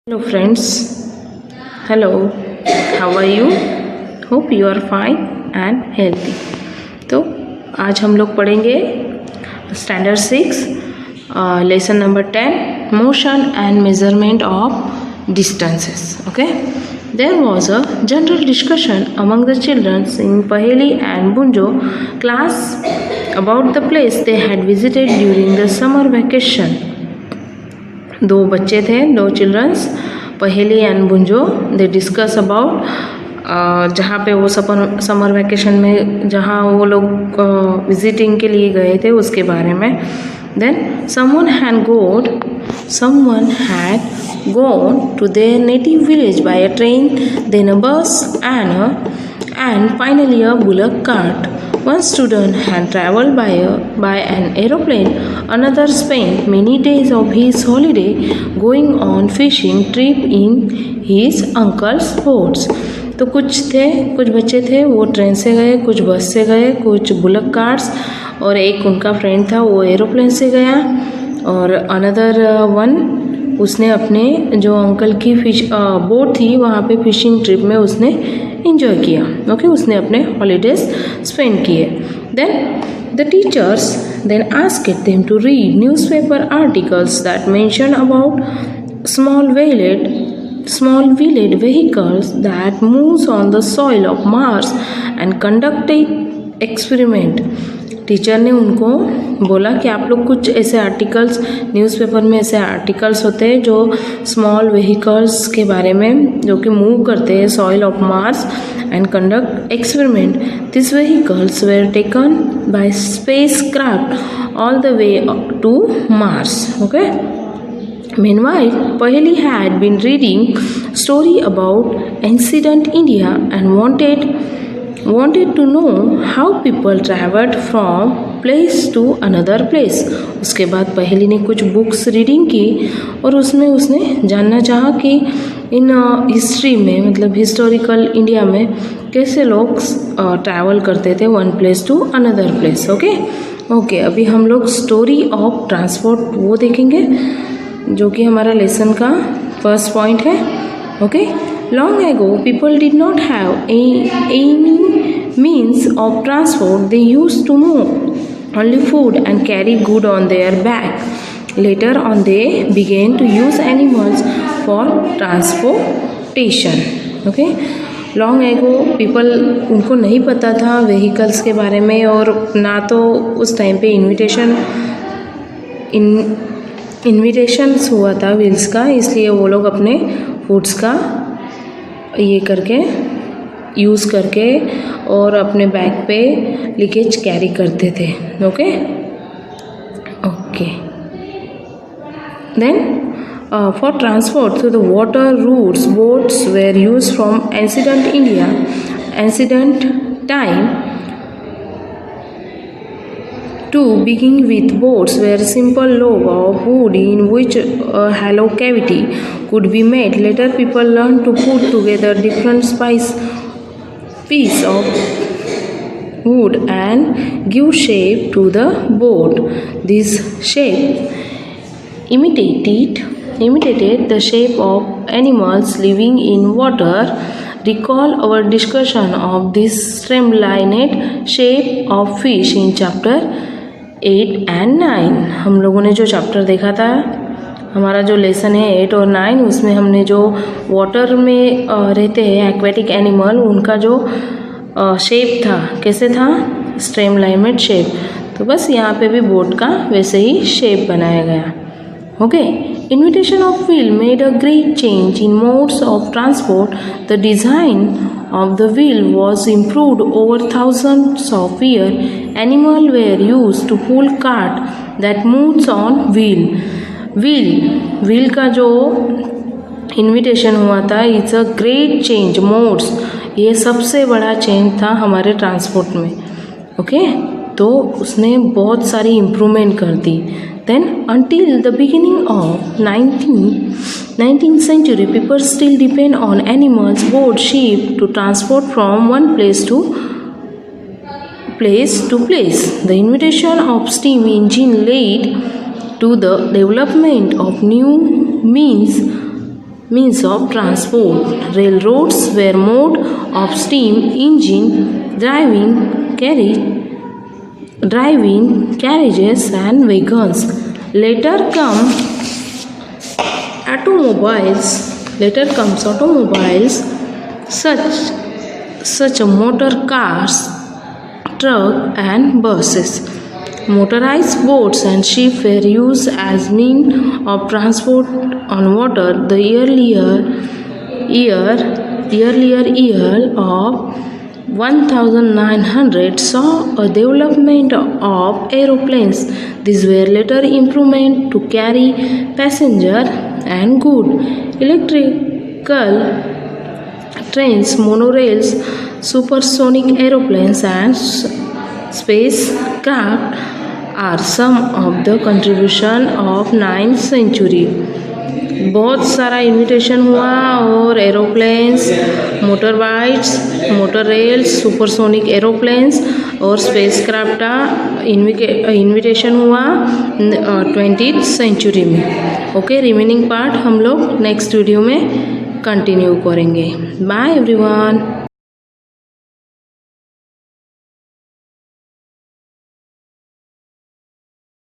Hello friends, hello, how are you? Hope you are fine and healthy. तो आज हम लोग पढ़ेंगे standard 6 lesson number 10 motion and measurement of distances. Okay, there was a general discussion among the children in Paheli and Bunjo class about the place they had visited during the summer vacation. दो बच्चे थे, दो children's, पहेली and बुंजो. They discuss about जहाँ पे वो summer vacation में जहाँ वो लोग विजिटिंग के लिए गए थे उसके बारे में. Then someone had gone to their native village by a train, then a bus and finally a bullock cart. One student had travelled by an aeroplane, another spent many days of his holiday going on fishing trip in his uncle's boats. तो कुछ बच्चे थे वो train से गए, कुछ बस से गए, कुछ बुलक कार्ट्स, और एक उनका फ्रेंड था वो एरोप्लेन से गया, और अनदर वन उसने अपने जो अंकल की बोट थी वहाँ पे फिशिंग ट्रिप में उसने इंजॉय किया. ओके, उसने अपने हॉलीडेज स्पेंड किए. Then the teachers then asked them to read newspaper articles that mention about small wheeled vehicles that moves on the soil of Mars and conduct an experiment. Teacher ने उनको बोला कि आप लोग कुछ ऐसे आर्टिकल्स, न्यूज़पेपर में ऐसे आर्टिकल्स होते हैं जो स्मॉल व्हीकल्स के बारे में जो कि मूव करते हैं soil of Mars and conduct experiment. This vehicles were taken by space craft all the way to Mars. Okay, meanwhile Paheli had been reading story about ancient India and wanted to know how people traveled from place to another place. उसके बाद पहेली ने कुछ books reading की और उसमें उसने जानना चाहा कि इन हिस्ट्री में, मतलब हिस्टोरिकल इंडिया में कैसे लोग ट्रैवल करते थे one place to another place. Okay, अभी हम लोग स्टोरी ऑफ ट्रांसपोर्ट वो देखेंगे जो कि हमारा लेसन का फर्स्ट पॉइंट है. Okay, long ago people did not have any means of transport. They used to move only food and carry good on their back. Later on they began to use animals for transportation. Okay, long ago people, उनको नहीं पता था vehicles के बारे में, और ना तो उस टाइम पे इन्विटेशंस हुआ था व्हील्स का, इसलिए वो लोग अपने फूड्स का ये करके यूज़ करके और अपने बैग पे लिकेज कैरी करते थे. Okay, then for transport through the water routes boats were use from ancient time to begin with. Boats were simple log of wood in which a hollow cavity could be made. Later people learned to put together different pieces of wood and give shape to the boat. This shape imitated the shape of animals living in water. Recall our discussion of this streamlined shape of fish in chapter 8 and 9. हम लोगों ने जो chapter देखा था, हमारा जो lesson है 8 और 9, उसमें हमने जो वाटर में रहते हैं एक्वेटिक एनिमल, उनका जो शेप था कैसे था, स्ट्रीमलाइनड शेप. तो बस यहाँ पे भी बोट का वैसे ही शेप बनाया गया. Okay, invention of wheel made a great change in modes of transport. The design of the wheel was improved over thousands of years. Animals were used to pull cart that moves on wheel. Wheel का जो invitation हुआ था, it's a great change modes, ये सबसे बड़ा change था हमारे transport में. ओके, तो उसने बहुत सारी इम्प्रूवमेंट कर दी. Then until the beginning of 19th century, people still depend on animals, boat, sheep to transport from one place to place. The invention of steam engine led to the development of new means means of transport. Railroads were mode of steam engine driving carriages and wagons. Later comes automobiles, such as motor cars, truck and buses. Motorized boats and ships were used as means of transport on water. The earlier year of 1900 saw a development of aeroplanes. These were later improved to carry passenger and goods. Electrical trains, monorails, supersonic aeroplanes and spacecraft are some of the contribution of 9th century. बहुत सारा invitation हुआ और aeroplanes, motor bikes, motor rails, supersonic aeroplanes और spacecraft का invitation हुआ 20th century में. Okay, remaining part हम लोग नेक्स्ट वीडियो में कंटिन्यू करेंगे. Bye everyone.